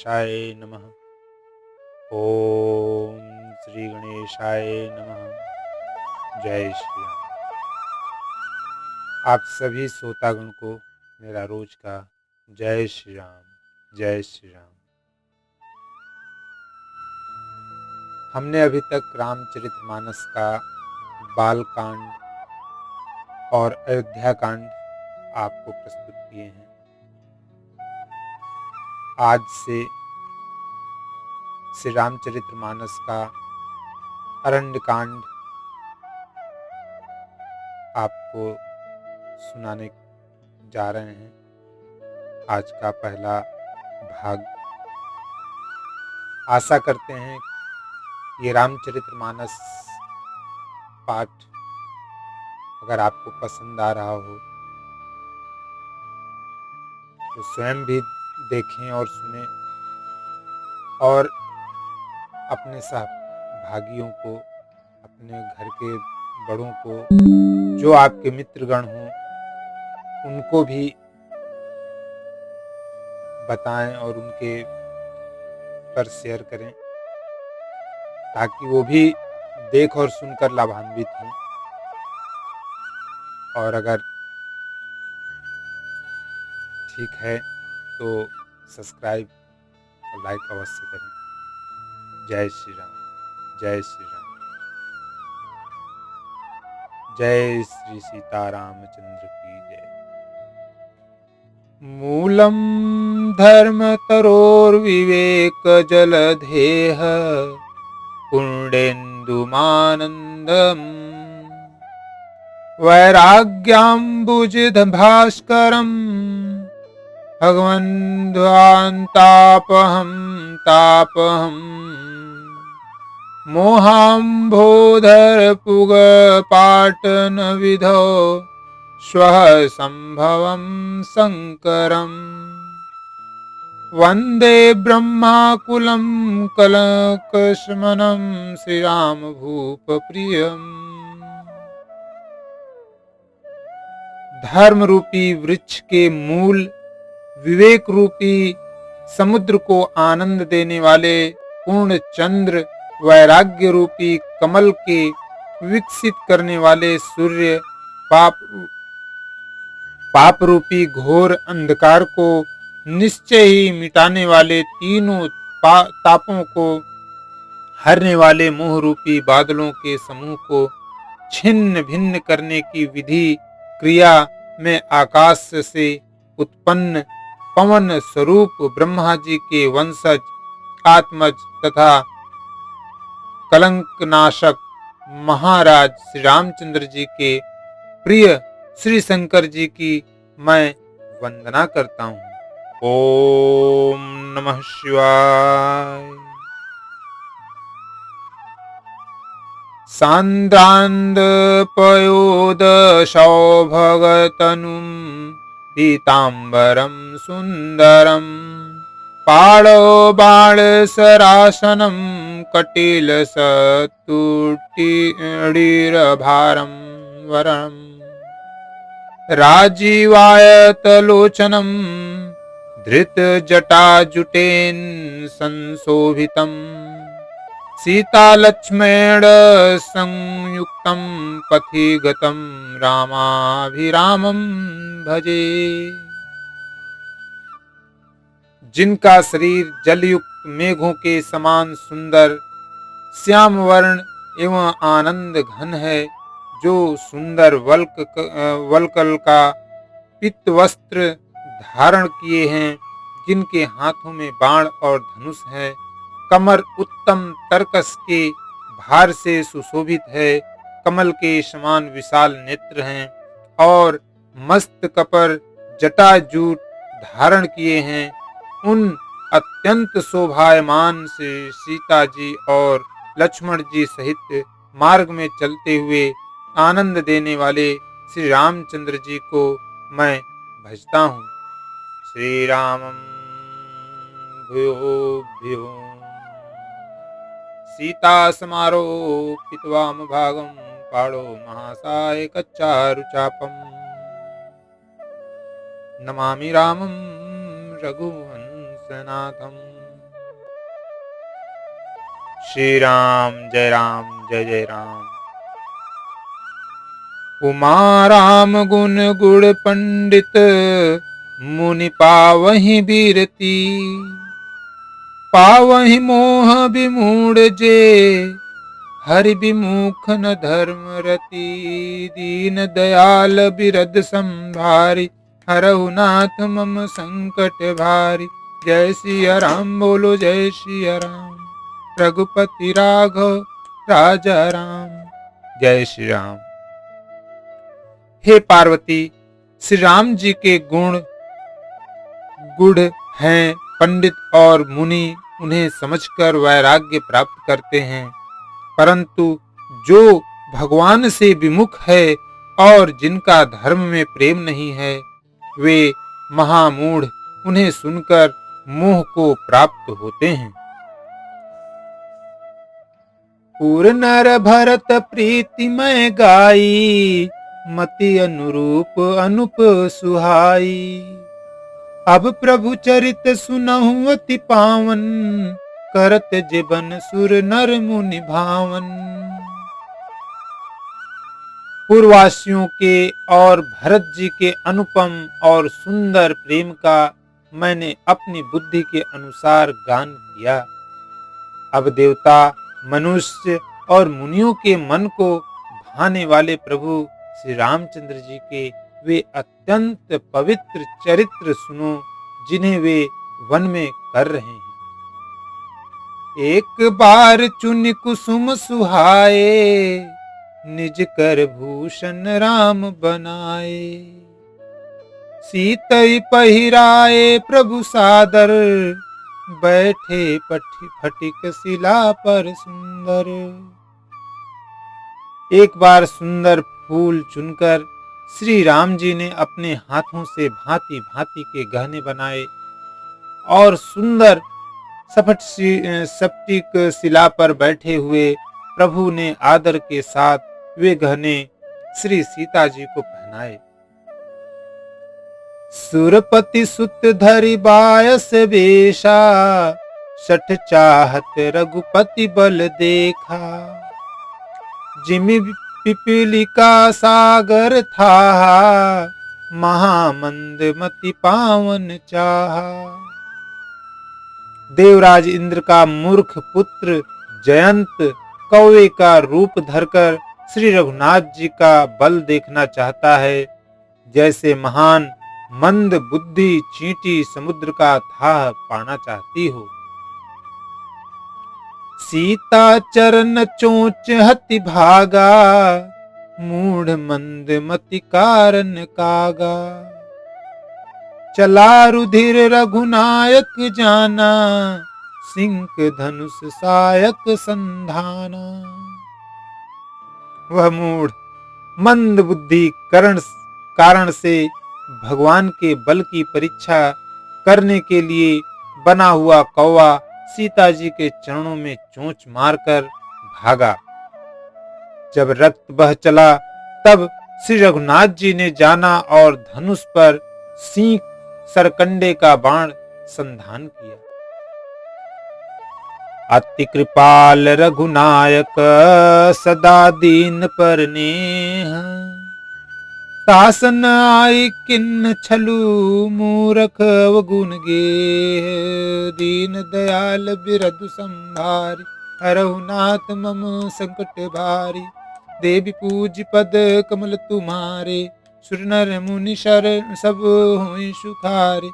गणेशाय नमः। ओम श्री गणेशाय नमः। जय श्री राम। आप सभी श्रोतागण को मेरा रोज का जय श्री राम, जय श्री राम। हमने अभी तक रामचरितमानस का बाल कांड और अयोध्या कांड आपको प्रस्तुत किए हैं। आज से श्री रामचरितमानस का अरण्य कांड आपको सुनाने जा रहे हैं। आज का पहला भाग। आशा करते हैं ये रामचरितमानस पाठ अगर आपको पसंद आ रहा हो तो स्वयं भी देखें और सुने और अपने सहभागियों को, अपने घर के बड़ों को, जो आपके मित्रगण हों उनको भी बताएं और उनके पर शेयर करें ताकि वो भी देख और सुनकर लाभान्वित हों। और अगर ठीक है तो सब्सक्राइब और लाइक अवश्य करें। जय श्री राम, जय श्री राम। जय श्री सीतारामचंद्र की जय। मूलम धर्मतरोर्विवेक जलधेह पुण्डेन्दुमानन्दम् वैराग्याम्बुजभास्करम् भगवन्ध्वान्तापहं तापहम् मोहाम्भोधरपुगपाटनविधौ श्वः सम्भवं शङ्करम् वन्दे ब्रह्माकुलं कलकशमनं श्रीरामभूपप्रियम्। धर्म रूपी वृक्ष के मूल, विवेक रूपी समुद्र को आनंद देने वाले पूर्ण चंद्र, वैराग्य रूपी कमल के विकसित करने वाले सूर्य, पाप रूपी घोर अंधकार को निश्चय ही मिटाने वाले, तीनों तापों को हरने वाले मोह रूपी बादलों के समूह को छिन्न भिन्न करने की विधि क्रिया में आकाश से उत्पन्न पवन स्वरूप ब्रह्मा जी के वंशज, आत्मज तथा कलंकनाशक महाराज श्री रामचंद्र जी के प्रिय श्री शंकर जी की मैं वंदना करता हूँ। ओम नमः शिवाय। सान्द्रान्दपयोदशौभगतनुं पीताम्बरं सुन्दरं पाणौ-बाणसरासनं कटिलसत्तुटिरभारं वरम् राजीवायतलोचनं धृतजटाजुटेन संशोभितं सीतालक्ष्मण संयुक्तं पथि गतं रामाभिरामं भजे। जिनका शरीर जलयुक्त मेघों के समान सुंदर श्याम वर्ण एवं आनंद घन है, जो सुंदर वल्कल का पित्त वस्त्र धारण किए हैं, जिनके हाथों में बाण और धनुष है, कमर उत्तम तरकस के भार से सुशोभित है, कमल के समान विशाल नेत्र हैं और मस्तक पर जटाजूट धारण किए हैं, उन अत्यंत शोभायमान से सीता जी और लक्ष्मण जी सहित मार्ग में चलते हुए आनंद देने वाले श्री रामचंद्र जी को मैं भजता हूँ। श्री रामं भूयो भूयो सीता समारोपित्वाम भागं पाणौ महासाय कच्चारुचापम् नमामि रामं रघुवंशनाथम्। श्री राम जय जय राम। उमा राम गुण गुण पंडित, मुनि पावहि बीरती। पावहि मोह विमूढ़ जे, हरि विमुख न धर्म रति। दीन दयाल बिरद संभारी, हरहु नाथ मम संकट भारी। जय सिया राम बोलो जय सिया राम, रघुपति राघव राजा राम। जय श्री राम। हे पार्वती, श्री राम जी के गुण गुढ़ हैं। पंडित और मुनि उन्हें समझकर वैराग्य प्राप्त करते हैं, परंतु जो भगवान से विमुख है और जिनका धर्म में प्रेम नहीं है, वे महामूढ़ उन्हें सुनकर मोह को प्राप्त होते हैं। पुर नर भरत प्रीतिमय गाई, मति अनुरूप अनुप सुहाई। अब प्रभु चरित सुनहु अति पावन, करत जीवन सुर नर मुनि भावन। पूर्ववासियों के और भरत जी के अनुपम और सुंदर प्रेम का मैंने अपनी बुद्धि के अनुसार गान किया। अब देवता, मनुष्य और मुनियों के मन को भाने वाले प्रभु श्री रामचंद्र जी के वे अत्यंत पवित्र चरित्र सुनो, जिन्हें वे वन में कर रहे हैं। एक बार चुन कुसुम सुहाए, निज कर भूषण राम बनाए। सीतई पहिराए प्रभु सादर, बैठे फटिक शिला पर सुंदर। एक बार सुंदर फूल चुनकर श्री राम जी ने अपने हाथों से भांति भांति के गहने बनाए और सुंदर स्फटिक शिला पर बैठे हुए प्रभु ने आदर के साथ वे गहने श्री सीता जी को पहनाए। सुरपति सुत धरि बायस वेशा, सठ चाहत रघुपति बल देखा। जिमि पिपीलिका सागर था, महामंद मति पावन चाहा। देवराज इंद्र का मूर्ख पुत्र जयंत कौवे का रूप धरकर श्री रघुनाथ जी का बल देखना चाहता है, जैसे महान मंद बुद्धि चींटी समुद्र का थाह पाना चाहती हो। सीता चरण चोंच हति भागा, मूढ़ मंद मति कारण कागा। चला रुधिर रघुनायक जाना, सिंक धनुष सायक संधाना। वह मूढ़ मंद बुद्धि कारण से भगवान के बल की परीक्षा करने के लिए बना हुआ कौवा सीता जी के चरणों में चोंच मारकर भागा। जब रक्त बह चला तब श्री रघुनाथ जी ने जाना और धनुष पर सींक सरकंडे का बाण संधान किया। अति कृपाल रघुनायक, सदा दीन पर नेह। तासन आई किन्न छलु, मूरख अवगुण गेह। दीन दयाल बिरधु संभारी, हरहु नाथ मम संकट भारी। देवी पूज पद कमल तुम्हारे, सुर नर मुनि शरण सब होई सुखारे।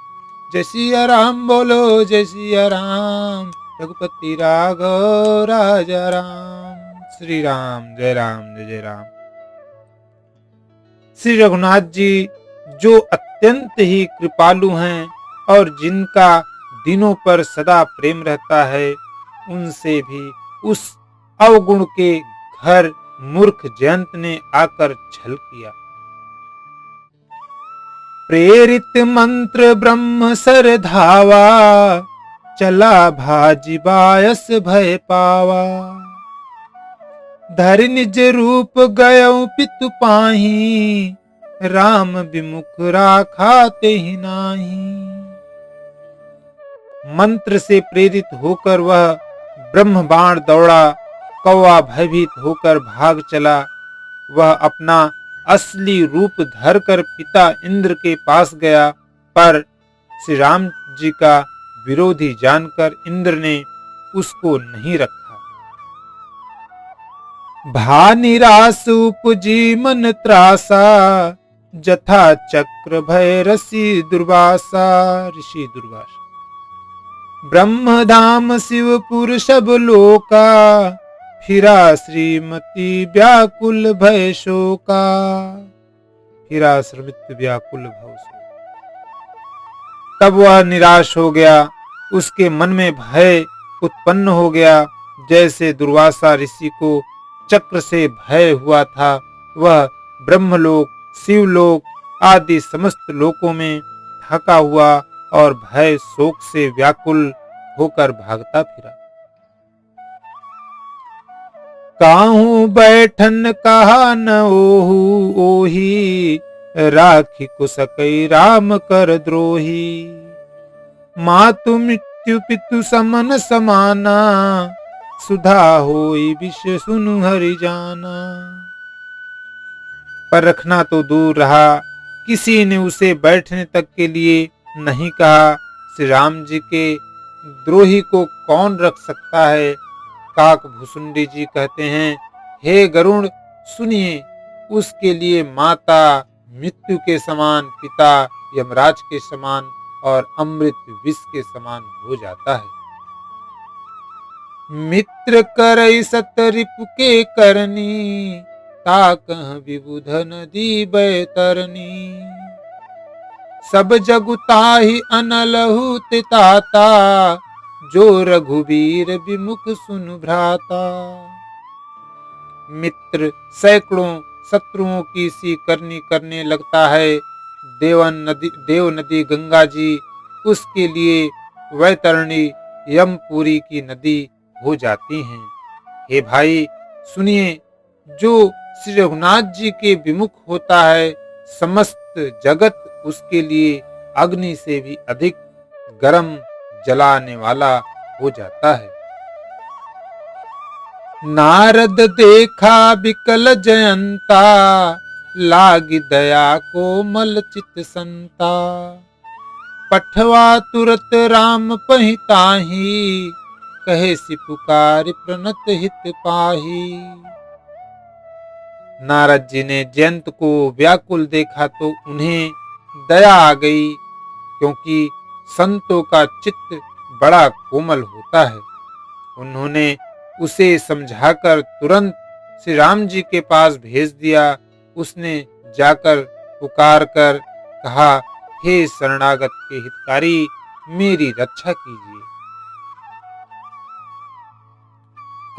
जय सिया राम बोलो जय सिया राम, रघुपति राघव राजा राम। श्री राम जय जय राम। श्री रघुनाथ जी जो अत्यंत ही कृपालु हैं और जिनका दिनों पर सदा प्रेम रहता है, उनसे भी उस अवगुण के घर मूर्ख जयंत ने आकर छल किया। प्रेरित मंत्र ब्रह्म सर धावा, चला भाजी बायस भय पावा। धरि निज रूप गयो पितु पाही, राम विमुख राखा तेहि नाहि। मंत्र से प्रेरित होकर वह ब्रह्म बाण दौड़ा, कौवा भयभीत होकर भाग चला। वह अपना असली रूप धरकर पिता इंद्र के पास गया, पर श्री राम जी का विरोधी जानकर इंद्र ने उसको नहीं रखा। भा निराश उपजी मन त्रासा, जथा चक्र भय ऋषि दुर्वासा। ऋषि दुर्वासा ब्रह्मधाम शिवपुर सब लोका, फिरा श्रीमती व्याकुल भय शोका। फिरा श्रीमती व्याकुल भय शोका। तब वह निराश हो गया, उसके मन में भय उत्पन्न हो गया। जैसे दुर्वासा ऋषि को चक्र से भय हुआ था, वह ब्रह्मलोक, शिवलोक आदि समस्त लोकों में थका हुआ और भय शोक से व्याकुल होकर भागता फिरा। काहू बैठन कहा न ओहू ओही, राखी को सकई राम कर द्रोही। मातु मृत्यु पितु समन समाना, सुधा होई विष सुनु हरि जाना। पर रखना तो दूर रहा, किसी ने उसे बैठने तक के लिए नहीं कहा। श्री राम जी के द्रोही को कौन रख सकता है। काक भुसुंडी जी कहते हैं, हे गरुड़ सुनिए, उसके लिए माता मृत्यु के समान, पिता यमराज के समान और अमृत विष के समान हो जाता है। मित्र करई सत रिपु के करनी, ताकह विबुध नदी बैतरनी। सब जगुताहि अनलहु तिताता, जो रघुवीर विमुख सुनु भ्राता। मित्र सैकड़ों शत्रुओं की सी करनी करने लगता है। देव नदी गंगा जी उसके लिए वैतरणी यमपुरी की नदी हो जाती हैं। हे भाई सुनिए, जो श्री रघुनाथ जी के विमुख होता है, समस्त जगत उसके लिए अग्नि से भी अधिक गर्म जलाने वाला हो जाता है। नारद देखा बिकल जयंता, लागी दया को मल चित संता। पठवा तुरत राम पहिताही, कहे सि पुकार प्रणत हित पाही। नारद जी ने जयंत को व्याकुल देखा तो उन्हें दया आ गई, क्योंकि संतों का चित्त बड़ा कोमल होता है। उन्होंने उसे समझाकर तुरंत श्री राम जी के पास भेज दिया। उसने जाकर पुकार कर कहा, हे शरणागत के हितकारी, मेरी रक्षा कीजिए।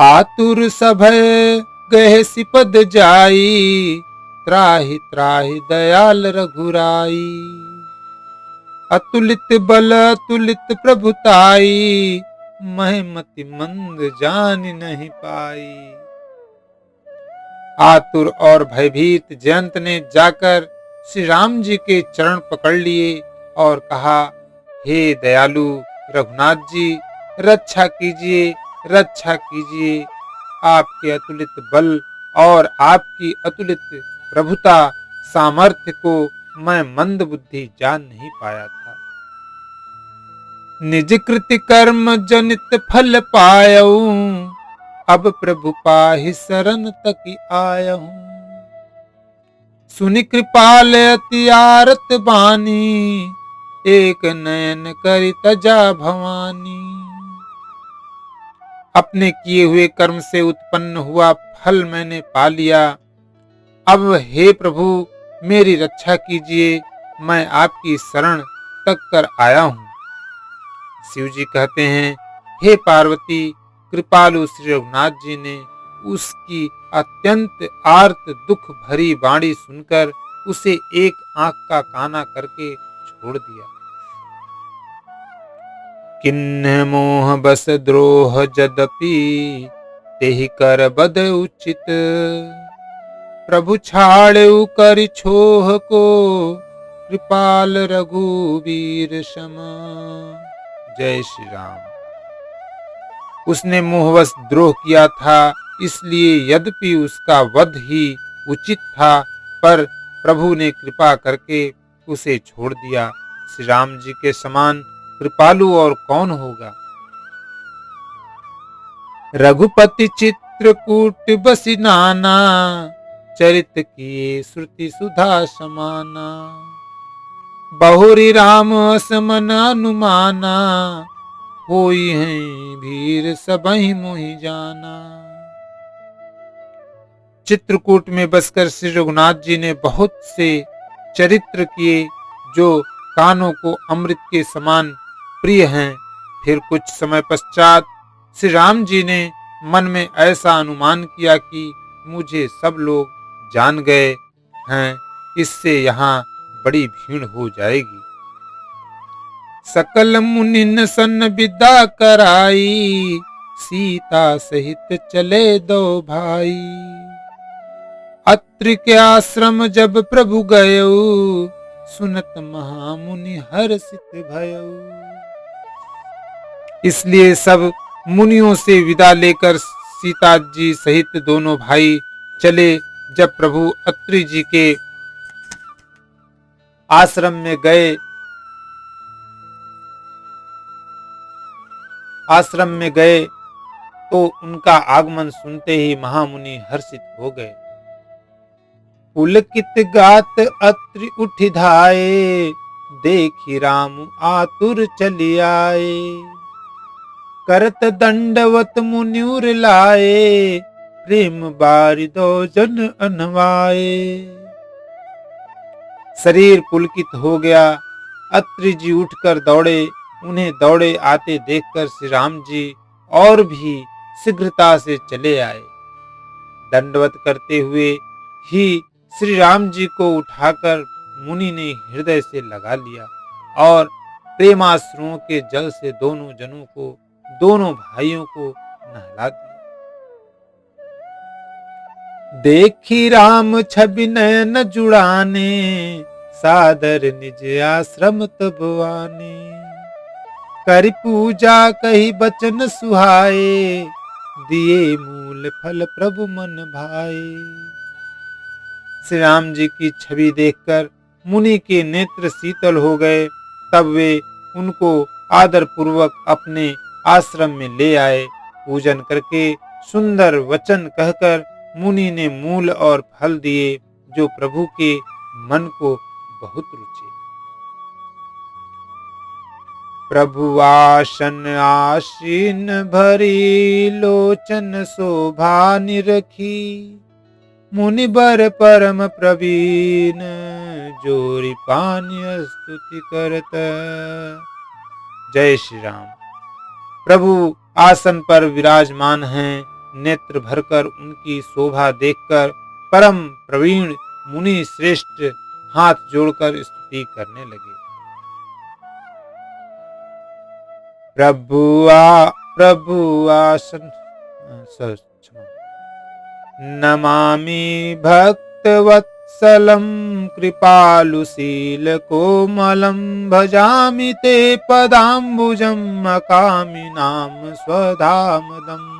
आतुर सभय गए सिपद जाई, त्राहि त्राहि दयाल रघुराई। अतुलित बल अतुलित प्रभुताई, महमति मंद जान नहीं पाई। आतुर और भयभीत जयंत ने जाकर श्री राम जी के चरण पकड़ लिए और कहा, हे दयालु रघुनाथ जी, रक्षा कीजिए, रक्षा कीजिए। आपके अतुलित बल और आपकी अतुलित प्रभुता सामर्थ्य को मैं मंद बुद्धि जान नहीं पाया था। निज कृति कर्म जनित फल पायऊ, अब प्रभु पाहि शरण तक आयहूं। सुनि कृपाल अति आरत बानी, एक नयन करि तजा भवानी। अपने किए हुए कर्म से उत्पन्न हुआ फल मैंने पा लिया। अब हे प्रभु मेरी रक्षा कीजिए, मैं आपकी शरण तक कर आया हूँ। शिव जी कहते हैं, हे पार्वती, कृपालु श्री रघुनाथ जी ने उसकी अत्यंत आर्त दुख भरी वाणी सुनकर उसे एक आंख का काना करके छोड़ दिया। किन्ह मोह बस द्रोह जदपि, तेहि कर बद उचित। प्रभु छाड़ेउ कर छोह को, कृपाल रघुवीर सम। जय श्री राम। उसने मोहवश द्रोह किया था, इसलिए यद्यपि उसका वध ही उचित था, पर प्रभु ने कृपा करके उसे छोड़ दिया। श्री राम जी के समान कृपालु और कौन होगा। रघुपति चित्रकूट बसी नाना, चरित किए श्रुति सुधा समाना। बहुरी राम समन अनुमाना, होई हैं भीर सबहि मोहि जाना। चित्रकूट में बसकर श्री रघुनाथ जी ने बहुत से चरित्र किए जो कानों को अमृत के समान प्रिय हैं। फिर कुछ समय पश्चात श्री राम जी ने मन में ऐसा अनुमान किया कि मुझे सब लोग जान गए हैं, इससे यहाँ बड़ी भीड़ हो जाएगी। सकल मुनिन सन विदा कराई, सीता सहित चले दो भाई। अत्रि के आश्रम जब प्रभु गयऊ, सुनत महामुनि हर्षित भयऊ। इसलिए सब मुनियों से विदा लेकर सीता जी सहित दोनों भाई चले। जब प्रभु अत्रि जी के आश्रम में गए तो उनका आगमन सुनते ही महामुनि हर्षित हो गए। पुलकित गात अत्रि उठि धाये, देखी राम आतुर चली आए। करत दंडवत मुनिउर लाए, प्रेम बारिदो जन अनवाए। शरीर पुलकित हो गया। अत्रि जी उठकर दौड़े। उन्हें दौड़े आते देखकर श्री राम जी और भी शीघ्रता से चले आए। दंडवत करते हुए ही श्री राम जी को उठाकर मुनि ने हृदय से लगा लिया और प्रेमाश्रुओं के जल से दोनों भाइयों को नहला दिया। देखी राम छवि नयन जुड़ाने, सादर निज आश्रम तब आने। करि पूजा कही बचन सुहाए, दिए मूल फल प्रभु मन भाए। श्री राम जी की छवि देखकर मुनि के नेत्र शीतल हो गए। तब वे उनको आदर पूर्वक अपने आश्रम में ले आए। पूजन करके सुंदर वचन कहकर मुनि ने मूल और फल दिए जो प्रभु के मन को बहुत रुचे। प्रभु आसन आसीन भरी, लोचन शोभा निरखी। मुनि बर परम प्रवीण, जोरी पानी स्तुति करत। जय श्री राम। प्रभु आसन पर विराजमान हैं। नेत्र भरकर उनकी शोभा देखकर परम प्रवीण मुनि श्रेष्ठ हाथ जोड़कर स्तुति करने लगे। प्रभु आसन नमामि भक्तवत्सलं, कृपालुशील कोमलं। भजामि ते पदाम्बुजं, अकामिनां स्वधामदम्।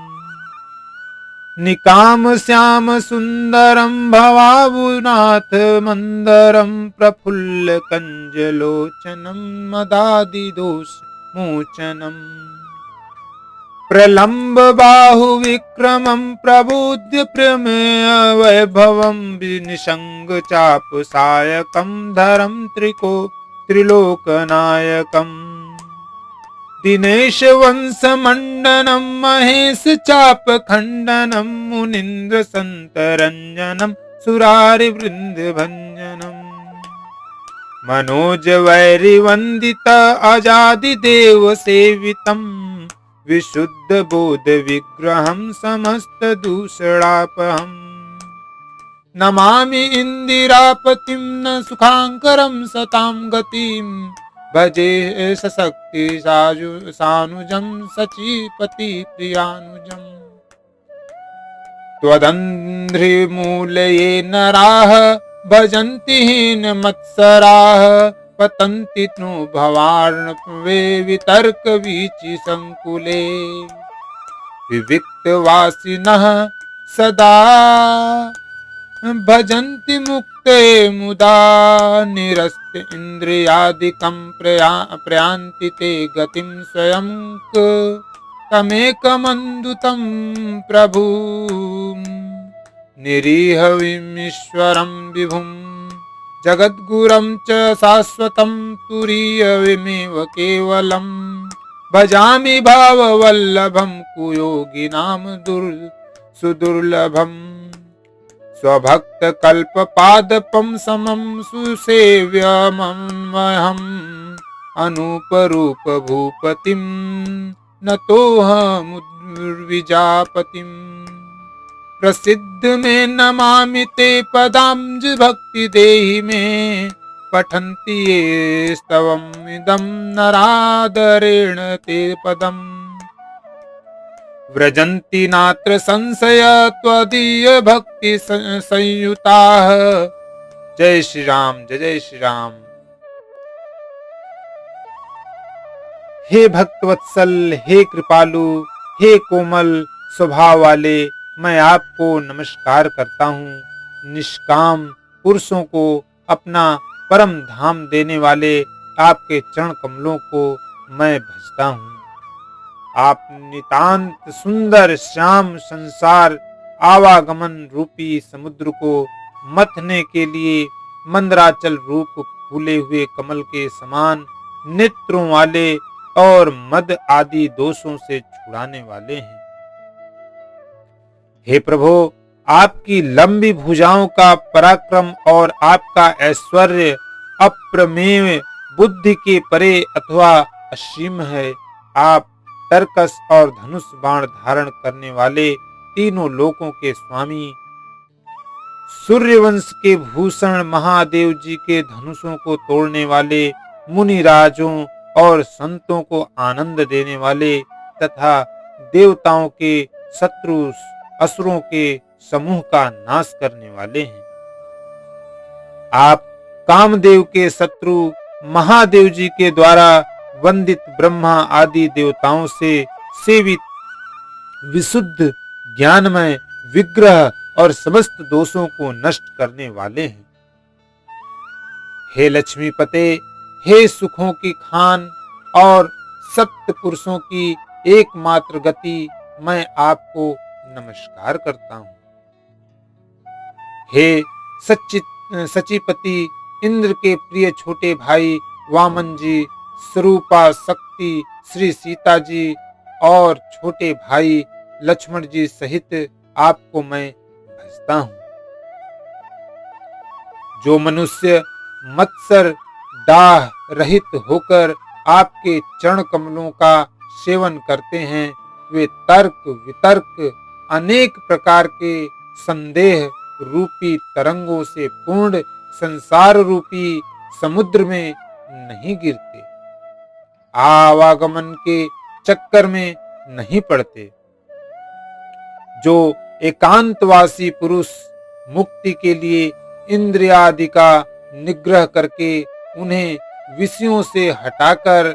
निकाम श्याम सुंदरं, भवाबुनाथ मंदरं। प्रफुल्ल कंजलोचनं, मदादि दोष मोचनम्। प्रलम्ब बाहु विक्रमं, प्रबुद्ध प्रमेय वैभवं। निषंग चाप सायकं, धरं त्रिलोकनायकम्। दिनेश वंश मंडनम, महेश चाप खंडनम। मुनीन्द्र संतरंजनम, सुरारि वृंद भंजनम। मनोज वैरि वंदित, अजादि देव सेवितम। विशुद्ध बोध विग्रहं, समस्त दूषणापहम्। नमामि इंदिरापतिं, न सुखांकरं सतां गतिम्। भजे सशक्ति सानुजं, सचीपति प्रियानुजम्। त्वदन्ध्रि मूलये नराः, भजन्ति हीन मत्सराः। पतन्ति नो भवार्णवे, वितर्क वीचि संकुले। विविक्तवासिनः सदा भजन्ति मुक्ते मुदा निरस्त इन्द्रियादिकं प्रयान्ति ते गतिं स्वयं तमेकमन्धुतं प्रभु निरीहविमीश्वरं विभुं जगद्गुरं च शाश्वतं तुरीयमेव केवलं भजामि भाववल्लभं कुयोगिनां सुदुर्लभम् स्वभक्तकल्पपादपं समं सुसेव्यमन्वहम् अनूपरूपभूपतिं नतोऽहमुर्विजापतिम् प्रसिद्ध में नमामि ते पदांज भक्ति देहि मे पठन्ति ये स्तवमिदं नरादरेण ते पदम् व्रजन्ति नात्र संशय त्वदीय भक्ति संयुताः। जय श्री राम, जय जय श्री राम। हे भक्तवत्सल, हे कृपालु, हे कोमल स्वभाव वाले, मैं आपको नमस्कार करता हूँ। निष्काम पुरुषों को अपना परम धाम देने वाले आपके चरण कमलों को मैं भजता हूँ। आप नितांत सुंदर श्याम संसार आवागमन रूपी समुद्र को मथने के लिए मंदराचल रूप फूले हुए कमल के समान नेत्रों वाले और मद आदि दोषों से छुड़ाने वाले हैं। हे प्रभु, आपकी लंबी भुजाओं का पराक्रम और आपका ऐश्वर्य अप्रमेय, बुद्धि के परे अथवा असीम है। आप तरकस और धनुष बाण धारण करने वाले तीनों लोकों के स्वामी, सूर्यवंश के भूषण महादेव जी के धनुषों को तोड़ने वाले, मुनि राजों और संतों को आनंद देने वाले तथा देवताओं के शत्रु असुरों के समूह का नाश करने वाले हैं। आप कामदेव के शत्रु महादेव जी के द्वारा वंदित ब्रह्मा आदि देवताओं से सेवित विशुद्ध ज्ञानमय विग्रह और समस्त दोषों को नष्ट करने वाले हैं। हे लक्ष्मीपते, हे सुखों की खान और सप्त पुरुषों की एकमात्र गति, मैं आपको नमस्कार करता हूँ। हे सचिपति, इंद्र के प्रिय छोटे भाई वामन जी, स्वरूपा शक्ति श्री सीता जी और छोटे भाई लक्ष्मण जी सहित आपको मैं भजता हूँ। जो मनुष्य मत्सर डाह रहित होकर आपके चरण कमलों का सेवन करते हैं, वे तर्क वितर्क अनेक प्रकार के संदेह रूपी तरंगों से पूर्ण संसार रूपी समुद्र में नहीं गिरते, आवागमन के चक्कर में नहीं पड़ते। जो एकांतवासी पुरुष मुक्ति के लिए इंद्रियादि का निग्रह करके उन्हें विषयों से हटाकर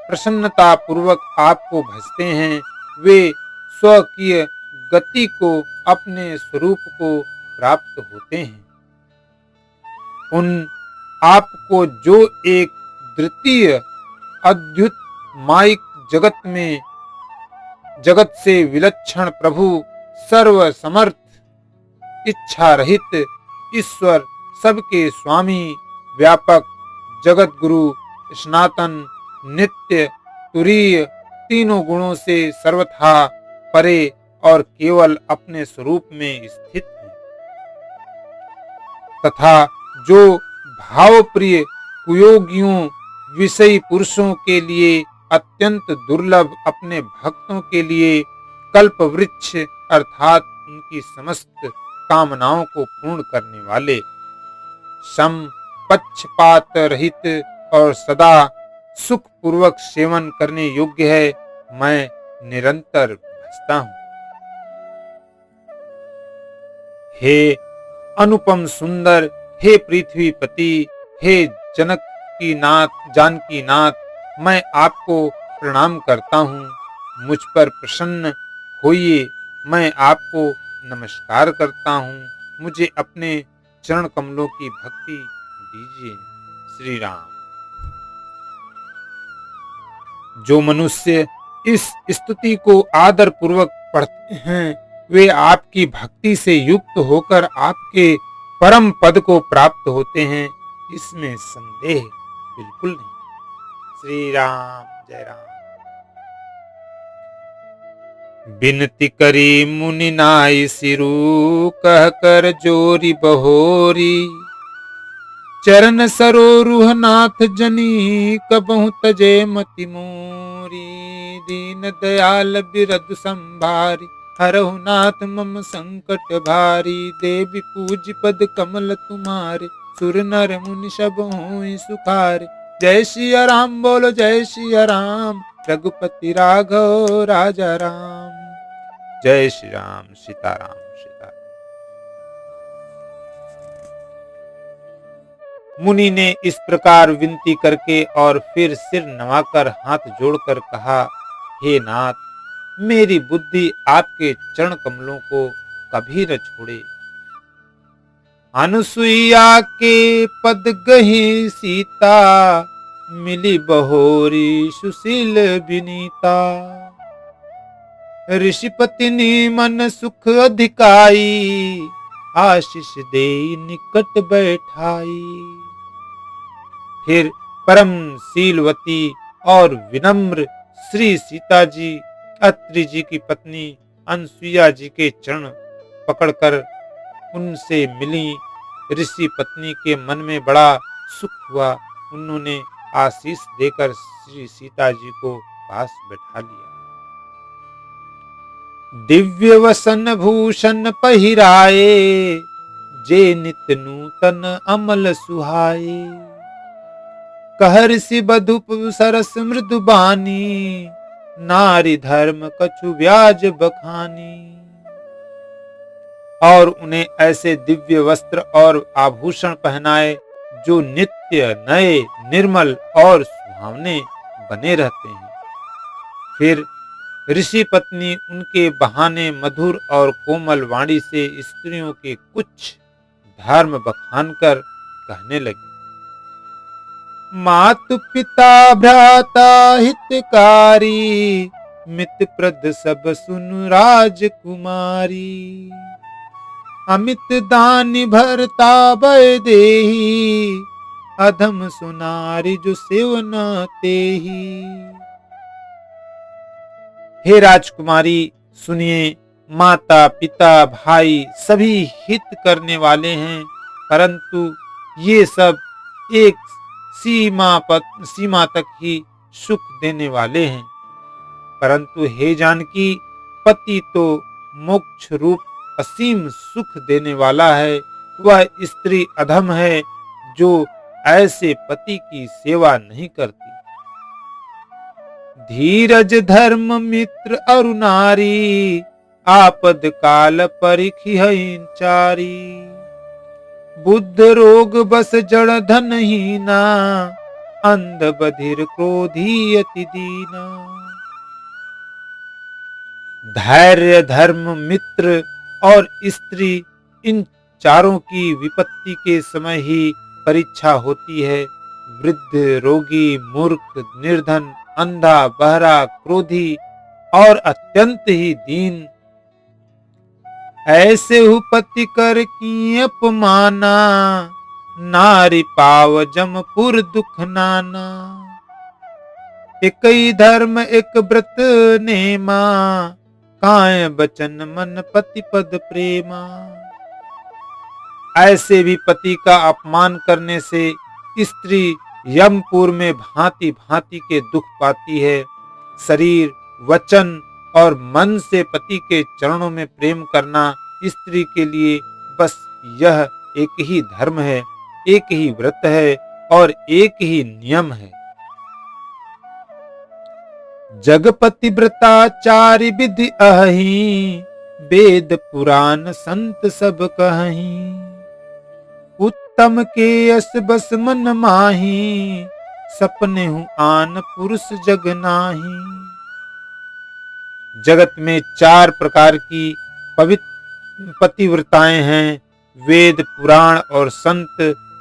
प्रसन्नता पूर्वक आपको भजते हैं, वे स्वकीय गति को, अपने स्वरूप को प्राप्त होते हैं। उन आपको जो एक द्वितीय अद्भुत माइक जगत से विलक्षण प्रभु, सर्व समर्थ, इच्छा रहित ईश्वर, सबके स्वामी, व्यापक, जगत गुरु, सनातन, नित्य, तुरीय, तीनों गुणों से सर्वथा परे और केवल अपने स्वरूप में स्थित है, तथा जो भावप्रिय कुयोगियों विषयी पुरुषों के लिए अत्यंत दुर्लभ, अपने भक्तों के लिए कल्प वृक्ष अर्थात उनकी समस्त कामनाओं को पूर्ण करने वाले, सम पक्षपात रहित और सदा सुख पूर्वक सेवन करने योग्य है, मैं निरंतर भजता हूँ। हे अनुपम सुंदर, हे पृथ्वीपति, हे जनक की नाथ, जानकी नाथ, मैं आपको प्रणाम करता हूँ। मुझ पर प्रसन्न होइए, मैं आपको नमस्कार करता हूँ, मुझे अपने चरण कमलों की भक्ति दीजिए। श्री राम। जो मनुष्य इस स्तुति को आदर पूर्वक पढ़ते हैं, वे आपकी भक्ति से युक्त होकर आपके परम पद को प्राप्त होते हैं, इसमें संदेह बिल्कुल नहीं। श्री राम। जय राम। बिनती करी मुनि नाई सिरु, कह कर जोरी बहोरी। चरण सरोरुह नाथ जनी, कबहु तजे मति मोरी। दीन दयाल बिरद संभारी, हरहु नाथ मम संकट भारी। देवी पूज पद कमल तुम्हारे, सुर नर मुनि सब होई सुखारे। जय सिया राम बोलो जय सिया राम, रघुपति राघव राजा राम। जय श्री राम। सीताराम सीताराम। मुनि ने इस प्रकार विनती करके और फिर सिर नवाकर हाथ जोड़कर कहा, हे नाथ, मेरी बुद्धि आपके चरण कमलों को कभी न छोड़े। अनुसुईया के पद गही सीता, मिली बहोरी सुशील विनीता। ऋषिपति ने मन सुख अधिकाई, आशीष दे निकट बैठाई। फिर परम शीलवती और विनम्र श्री सीता जी अत्रि जी की पत्नी अनसुईया जी के चरण पकड़कर उनसे मिली। ऋषि पत्नी के मन में बड़ा सुख हुआ। उन्होंने आशीष देकर श्री सीता जी को पास बैठा लिया। दिव्य वसन भूषण पहिराए, जे नित नूतन अमल सुहाए। कहर्षि बधुप सरस मृदु बानी, नारी धर्म कछु व्याज बखानी। और उन्हें ऐसे दिव्य वस्त्र और आभूषण पहनाए जो नित्य नए, निर्मल और सुहावने बने रहते हैं। फिर ऋषि पत्नी उनके बहाने मधुर और कोमल वाणी से स्त्रियों के कुछ धर्म बखान कर कहने लगी। मातु पिता भ्राता हितकारी, मित प्रद सब सुन राजकुमारी। अमित दानि भरता भय देहि, अधम सुनारी जो सेवना तेहि। हे राजकुमारी, सुनिए, माता पिता भाई सभी हित करने वाले हैं, परंतु ये सब एक सीमा तक ही सुख देने वाले हैं। परंतु हे जानकी, पति तो मोक्ष रूप असीम सुख देने वाला है। वह स्त्री अधम है जो ऐसे पति की सेवा नहीं करती। धीरज धर्म मित्र अरु नारी, आपद काल परिखिहइन चारी। बुद्ध रोग बस जड़ धनहीना, अंध बधिर क्रोधी अति दीना। धैर्य धर्म मित्र और स्त्री, इन चारों की विपत्ति के समय ही परीक्षा होती है। वृद्ध, रोगी, मूर्ख, निर्धन, अंधा, बहरा, क्रोधी और अत्यंत ही दीन, ऐसे हु पति कर की अपमाना। नारी पाव जमपुर दुख नाना। एकई धर्म एक व्रत नेमा, काय बचन मन पति पद प्रेमा। ऐसे भी पति का अपमान करने से स्त्री यमपुर में भांति भांति के दुख पाती है। शरीर, वचन और मन से पति के चरणों में प्रेम करना स्त्री के लिए बस यह एक ही धर्म है, एक ही व्रत है और एक ही नियम है। जगपति व्रताचार्य विधि अहि, वेद पुराण संत सब कहीं। उत्तम के यस बस मन माही, सपने हूँ आन पुरुष जग नाही। जगत में 4 प्रकार की पतिव्रताएं हैं। वेद, पुराण और संत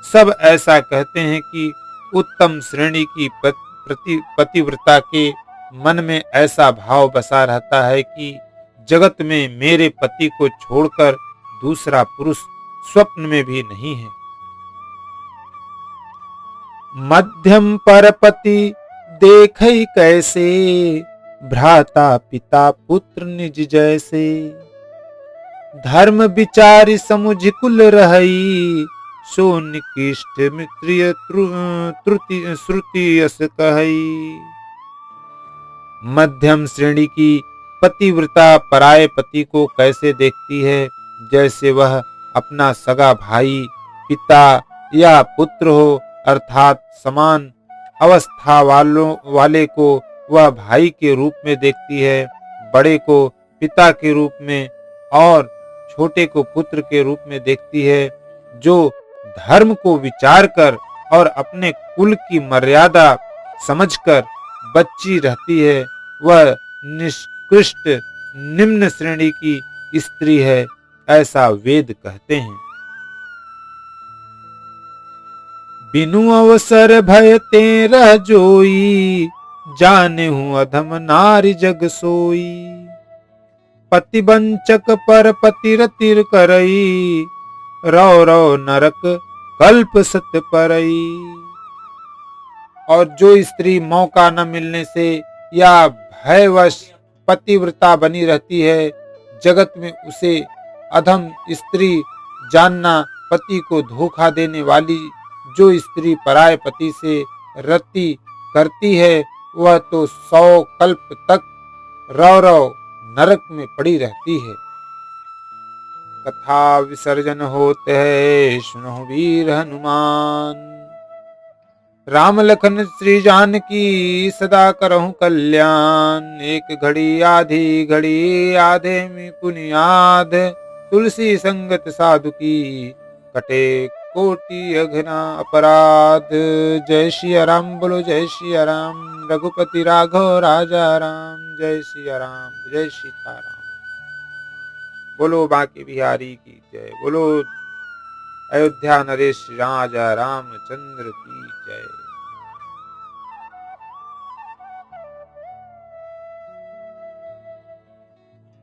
सब ऐसा कहते हैं कि उत्तम श्रेणी की पतिव्रता के मन में ऐसा भाव बसा रहता है कि जगत में मेरे पति को छोड़कर दूसरा पुरुष स्वप्न में भी नहीं है। मध्यम परपति देखै कैसे, भ्राता पिता पुत्र निज जैसे। धर्म विचारि समुझ कुल रहई, सो निकृष्ट मित्रिय श्रुति यस कहई। मध्यम श्रेणी की पतिव्रता पराये पति को कैसे देखती है, जैसे वह अपना सगा भाई, पिता या पुत्र हो, अर्थात समान अवस्था वाले को वह भाई के रूप में देखती है, बड़े को पिता के रूप में और छोटे को पुत्र के रूप में देखती है। जो धर्म को विचार कर और अपने कुल की मर्यादा समझकर बच्ची रहती है, वह निष्कृष्ट निम्न श्रेणी की स्त्री है, ऐसा वेद कहते हैं। बिनु अवसर भय ते रह जोई, जाने हूँ अधम नारी जग सोई। पति वंचक पर पति रतिर करई, रौ रौ नरक कल्प सत परई। और जो स्त्री मौका न मिलने से या भयवश पतिव्रता बनी रहती है, जगत में उसे अधम स्त्री जानना। पति को धोखा देने वाली जो स्त्री पराये पति से रति करती है, वह तो 100 कल्प तक रौ रौ नरक में पड़ी रहती है। कथा विसर्जन होते है, सुनो वीर हनुमान। राम लखन श्री जानकी सदा करहु कल्याण। एक घड़ी आधी घड़ी आधे में पुनियाद, तुलसी संगत साधु की कटे कोटि अघना अपराध। जय श्री राम बोलो, जय श्री राम। रघुपति राघव राजा राम। जय श्री राम, जय सीताराम। बोलो बांके बिहारी की जय। बोलो अयोध्या नरेश राजा रामचंद्र की जय।